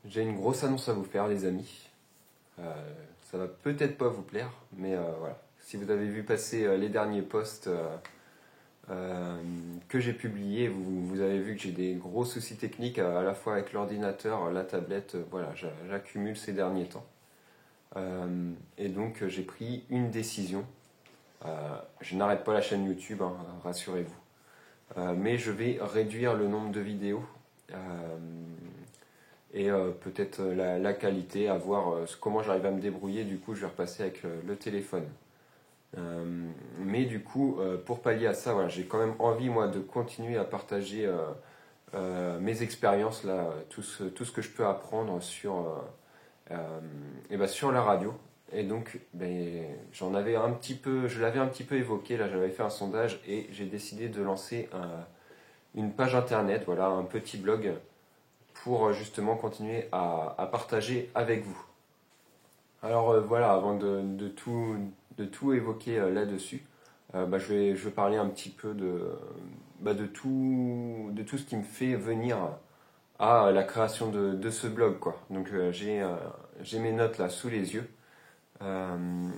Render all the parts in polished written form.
J'ai une grosse annonce à vous faire, les amis. Ça va peut-être pas vous plaire, mais voilà. Si vous avez vu passer les derniers posts que j'ai publiés, vous avez vu que j'ai des gros soucis techniques à la fois avec l'ordinateur, la tablette. Voilà, j'accumule ces derniers temps. Et donc j'ai pris une décision. Je n'arrête pas la chaîne YouTube, hein, rassurez-vous. Mais je vais réduire le nombre de vidéos. Et peut-être la qualité, à voir comment j'arrive à me débrouiller. Du coup, je vais repasser avec le téléphone. Mais du coup, pour pallier à ça, voilà, j'ai quand même envie, moi, de continuer à partager mes expériences, là, tout ce que je peux apprendre sur la radio. Et donc, j'en avais un petit peu, je l'avais un petit peu évoqué, là, j'avais fait un sondage et j'ai décidé de lancer une page internet, voilà, un petit blog pour justement continuer à partager avec vous. Alors voilà, avant de tout évoquer là-dessus, je vais parler un petit peu de tout ce qui me fait venir à la création de ce blog, quoi. Donc j'ai mes notes là sous les yeux. Euh,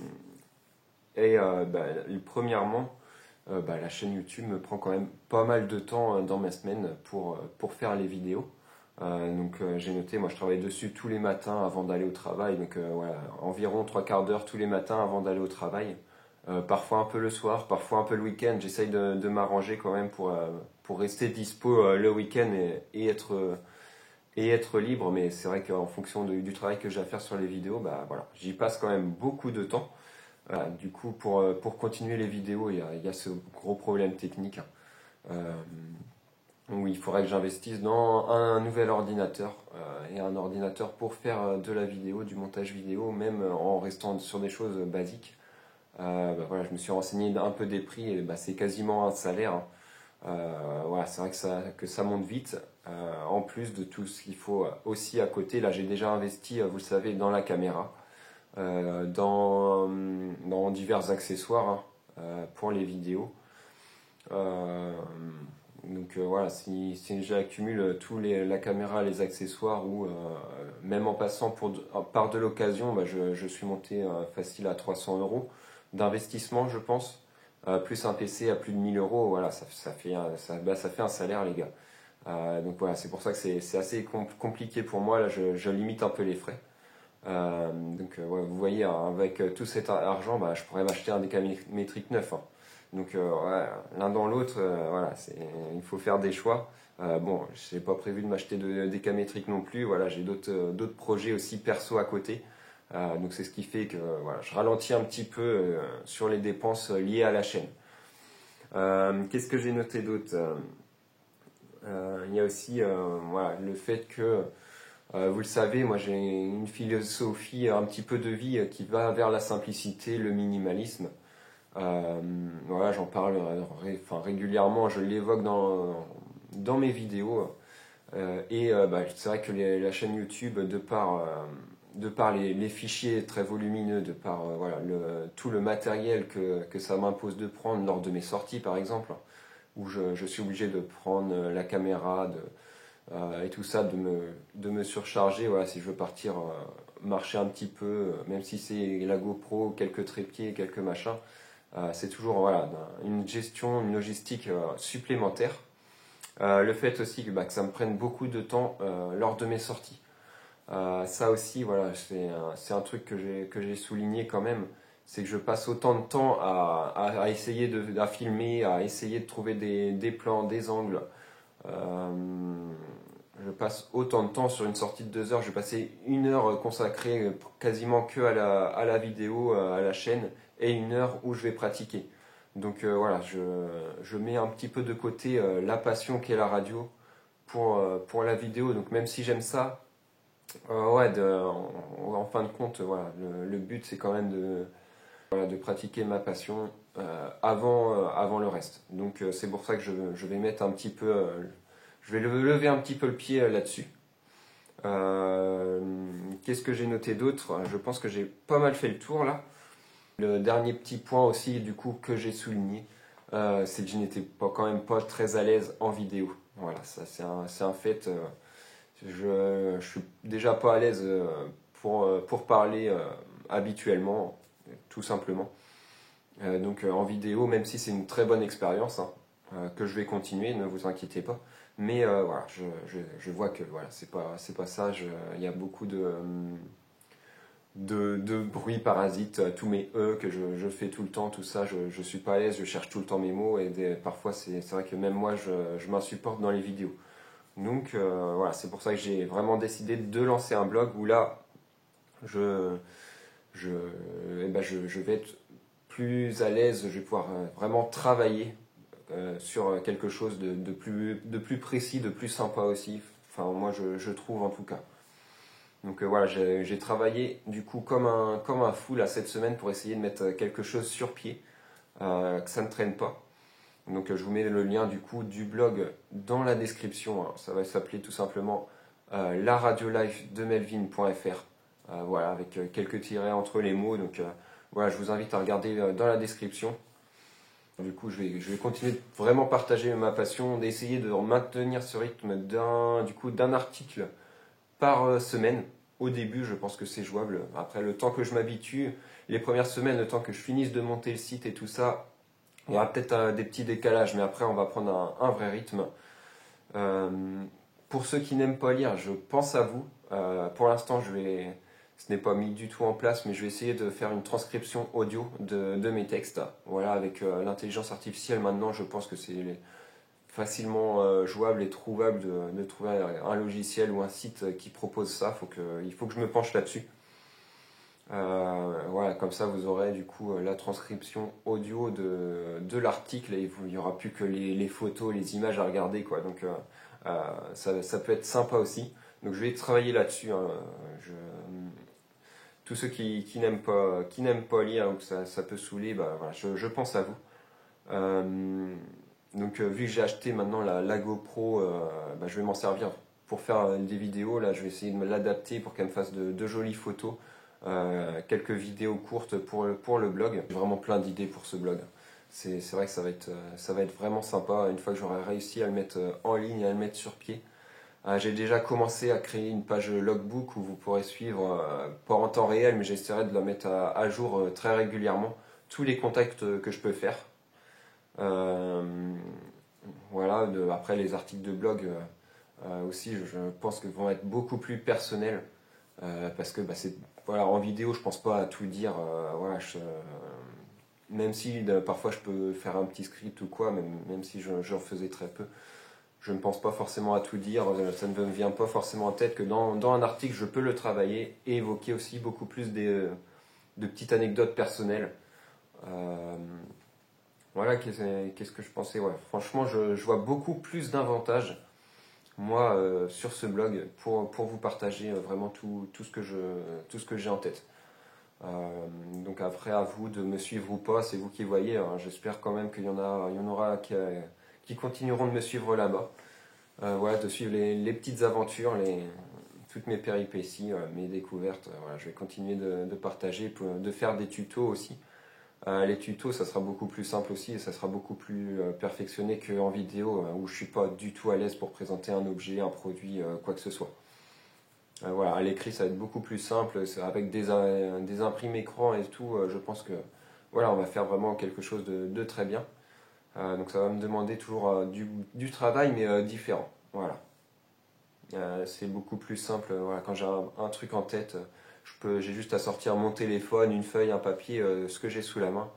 Premièrement, la chaîne YouTube me prend quand même pas mal de temps dans ma semaine pour faire les vidéos. J'ai noté, moi je travaille dessus tous les matins avant d'aller au travail, donc voilà, environ trois quarts d'heure tous les matins avant d'aller au travail. Parfois un peu le soir, parfois un peu le week-end, j'essaye de m'arranger quand même pour rester dispo le week-end et être libre, mais c'est vrai qu'en fonction du travail que j'ai à faire sur les vidéos, bah voilà, j'y passe quand même beaucoup de temps. Du coup, pour continuer les vidéos, il y a ce gros problème technique, hein. Où il faudrait que j'investisse dans un nouvel ordinateur et un ordinateur pour faire de la vidéo, du montage vidéo, même en restant sur des choses basiques. Voilà, je me suis renseigné un peu des prix et c'est quasiment un salaire, hein. Voilà, c'est vrai que ça monte vite. En plus de tout ce qu'il faut aussi à côté, là j'ai déjà investi, vous le savez, dans la caméra, dans divers accessoires, hein, pour les vidéos. Voilà, si j'accumule la caméra, les accessoires ou même en passant par de l'occasion, je suis monté facile à 300 euros d'investissement, je pense. Plus un PC à plus de 1000 euros, voilà, ça fait un salaire, les gars. Donc voilà, c'est pour ça que c'est assez compliqué pour moi. Là, je limite un peu les frais. Ouais, vous voyez, hein, avec tout cet argent, je pourrais m'acheter un décamétrique neuf, hein. Donc ouais, l'un dans l'autre, voilà, il faut faire des choix. Bon, je n'ai pas prévu de m'acheter de décamétrique non plus. Voilà, j'ai d'autres projets aussi perso à côté. Donc c'est ce qui fait que voilà, je ralentis un petit peu sur les dépenses liées à la chaîne. Qu'est-ce que j'ai noté d'autre? Il y a aussi voilà, le fait que vous le savez, moi j'ai une philosophie un petit peu de vie qui va vers la simplicité, le minimalisme. Voilà, j'en parle régulièrement, je l'évoque dans mes vidéos. C'est vrai que la chaîne YouTube, de par les fichiers très volumineux, de par voilà, tout le matériel que ça m'impose de prendre lors de mes sorties par exemple, où je suis obligé de prendre la caméra et tout ça, de me surcharger, voilà, si je veux partir marcher un petit peu, même si c'est la GoPro, quelques trépieds, quelques machins. C'est toujours voilà, une gestion, une logistique supplémentaire. Le fait aussi que ça me prenne beaucoup de temps lors de mes sorties. Ça aussi, voilà, c'est un truc que j'ai souligné quand même. C'est que je passe autant de temps à essayer à filmer, à essayer de trouver des plans, des angles. Je passe autant de temps sur une sortie de 2 heures. Je vais passer 1 heure consacrée quasiment que à la vidéo, à la chaîne, et 1 heure où je vais pratiquer. Donc voilà, je mets un petit peu de côté la passion qu'est la radio pour la vidéo. Donc même si j'aime ça, ouais, en fin de compte, voilà, le but c'est quand même voilà, de pratiquer ma passion avant le reste. Donc c'est pour ça que je vais mettre un petit peu, je vais lever un petit peu le pied là-dessus. Qu'est-ce que j'ai noté d'autre? Je pense que j'ai pas mal fait le tour là. Le dernier petit point aussi du coup que j'ai souligné, c'est que je n'étais quand même pas très à l'aise en vidéo. Voilà, ça c'est un fait. Je suis déjà pas à l'aise pour parler habituellement, tout simplement. Donc en vidéo, même si c'est une très bonne expérience, hein, que je vais continuer, ne vous inquiétez pas. Mais voilà, je vois que voilà, c'est pas ça. Il y a beaucoup de bruit parasite, tous mes que je fais tout le temps, tout ça, je suis pas à l'aise, je cherche tout le temps mes mots et parfois c'est vrai que même moi je m'insupporte dans les vidéos. Donc voilà, c'est pour ça que j'ai vraiment décidé de lancer un blog où là je, je, je vais être plus à l'aise, je vais pouvoir vraiment travailler sur quelque chose de plus précis, de plus sympa aussi. Enfin, moi, je trouve en tout cas. Donc voilà, j'ai travaillé du coup comme un fou là cette semaine pour essayer de mettre quelque chose sur pied, que ça ne traîne pas. Donc je vous mets le lien du coup du blog dans la description. Hein. Ça va s'appeler tout simplement la radiolife de melvin.fr. Voilà, avec quelques tirets entre les mots. Donc voilà, je vous invite à regarder dans la description. Du coup, je vais continuer de vraiment partager ma passion, d'essayer de maintenir ce rythme d'un article par semaine. Au début, je pense que c'est jouable. Après, le temps que je m'habitue, les premières semaines, le temps que je finisse de monter le site et tout ça, il y aura peut-être des petits décalages, mais après, on va prendre un vrai rythme. Euh, pour ceux qui n'aiment pas lire, je pense à vous. Pour l'instant, ce n'est pas mis du tout en place, mais je vais essayer de faire une transcription audio de mes textes. Voilà, avec l'intelligence artificielle maintenant, je pense que c'est facilement jouable et trouvable de trouver un logiciel ou un site qui propose ça. Il faut que je me penche là-dessus. Voilà, comme ça vous aurez du coup la transcription audio de l'article et il n'y aura plus que les photos, les images à regarder quoi. Donc ça peut être sympa aussi. Donc je vais travailler là-dessus. Hein. Tous ceux qui n'aiment pas lire ou que ça peut saouler, bah, voilà, je pense à vous. Donc vu que j'ai acheté maintenant la GoPro, bah, je vais m'en servir pour faire des vidéos. Là, je vais essayer de me l'adapter pour qu'elle me fasse de jolies photos. Quelques vidéos courtes pour le blog. J'ai vraiment plein d'idées pour ce blog. C'est vrai que ça va être vraiment sympa une fois que j'aurai réussi à le mettre en ligne, à le mettre sur pied. J'ai déjà commencé à créer une page logbook où vous pourrez suivre, pas en temps réel, mais j'essaierai de la mettre à jour très régulièrement, tous les contacts que je peux faire. Euh, voilà, après les articles de blog aussi, je pense que vont être beaucoup plus personnels. Parce que bah, voilà, en vidéo, je pense pas à tout dire. Voilà, même si parfois je peux faire un petit script ou quoi, même si j'en faisais très peu, je ne pense pas forcément à tout dire. Ça ne me vient pas forcément en tête que dans un article, je peux le travailler et évoquer aussi beaucoup plus de petites anecdotes personnelles. Euh, voilà, qu'est-ce que je pensais. Ouais, franchement, je vois beaucoup plus d'avantages moi sur ce blog pour vous partager vraiment tout tout ce que j'ai en tête. Donc après à vous de me suivre ou pas, c'est vous qui voyez. Hein. J'espère quand même il y en aura qui continueront de me suivre là-bas. Voilà, de suivre les petites aventures, toutes mes péripéties, mes découvertes. Voilà, je vais continuer de partager, de faire des tutos aussi. Les tutos, ça sera beaucoup plus simple aussi et ça sera beaucoup plus perfectionné qu'en vidéo où je suis pas du tout à l'aise pour présenter un objet, un produit, quoi que ce soit. Voilà, à l'écrit, ça va être beaucoup plus simple, avec des imprimes écran et tout. Je pense que voilà, on va faire vraiment quelque chose de très bien. Donc ça va me demander toujours du travail, mais différent. Voilà. C'est beaucoup plus simple. Voilà, quand j'ai un truc en tête, j'ai juste à sortir mon téléphone, une feuille, un papier, ce que j'ai sous la main.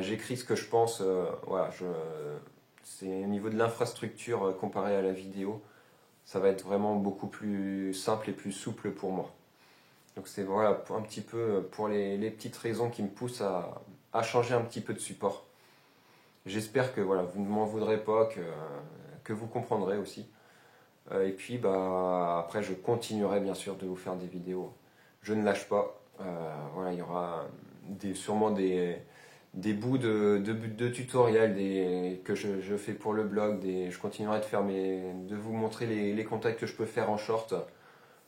J'écris ce que je pense. Voilà, c'est au niveau de l'infrastructure comparé à la vidéo, ça va être vraiment beaucoup plus simple et plus souple pour moi. Donc c'est voilà un petit peu pour les petites raisons qui me poussent à changer un petit peu de support. J'espère que voilà, vous ne m'en voudrez pas, que vous comprendrez aussi. Et puis bah, après, je continuerai bien sûr de vous faire des vidéos. Je ne lâche pas. Voilà, il y aura sûrement des bouts de tutoriels que je fais pour le blog. Je continuerai de vous montrer les contacts que je peux faire en short.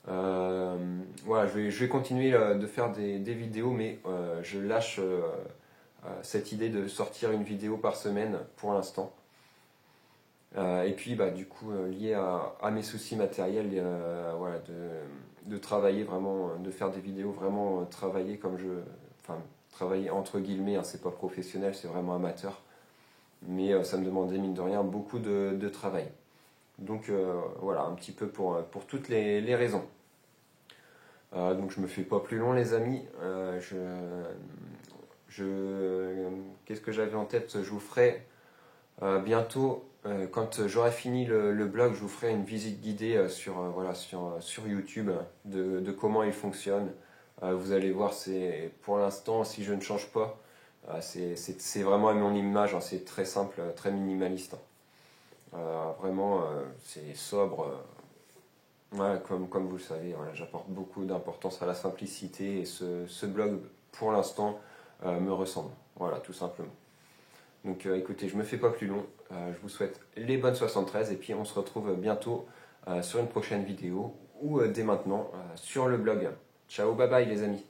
Voilà, je vais continuer de faire des vidéos, mais je lâche cette idée de sortir une vidéo par semaine pour l'instant. Et puis bah, du coup lié à mes soucis matériels, voilà, de travailler vraiment, de faire des vidéos vraiment travailler comme enfin travailler entre guillemets, hein, c'est pas professionnel, c'est vraiment amateur, mais ça me demandait mine de rien beaucoup de travail. Donc voilà, un petit peu pour toutes les raisons. Donc je me fais pas plus long les amis. Qu'est-ce que j'avais en tête? Je vous ferai bientôt, quand j'aurai fini le blog, je vous ferai une visite guidée voilà, sur YouTube de comment il fonctionne. Vous allez voir, pour l'instant, si je ne change pas, c'est vraiment à mon image, hein, c'est très simple, très minimaliste, hein. Vraiment, c'est sobre. Ouais, comme vous le savez, voilà, j'apporte beaucoup d'importance à la simplicité et ce blog, pour l'instant, me ressemble. Voilà, tout simplement. Donc écoutez, je me fais pas plus long. Je vous souhaite les bonnes 73 et puis on se retrouve bientôt sur une prochaine vidéo ou dès maintenant sur le blog. Ciao, bye bye les amis.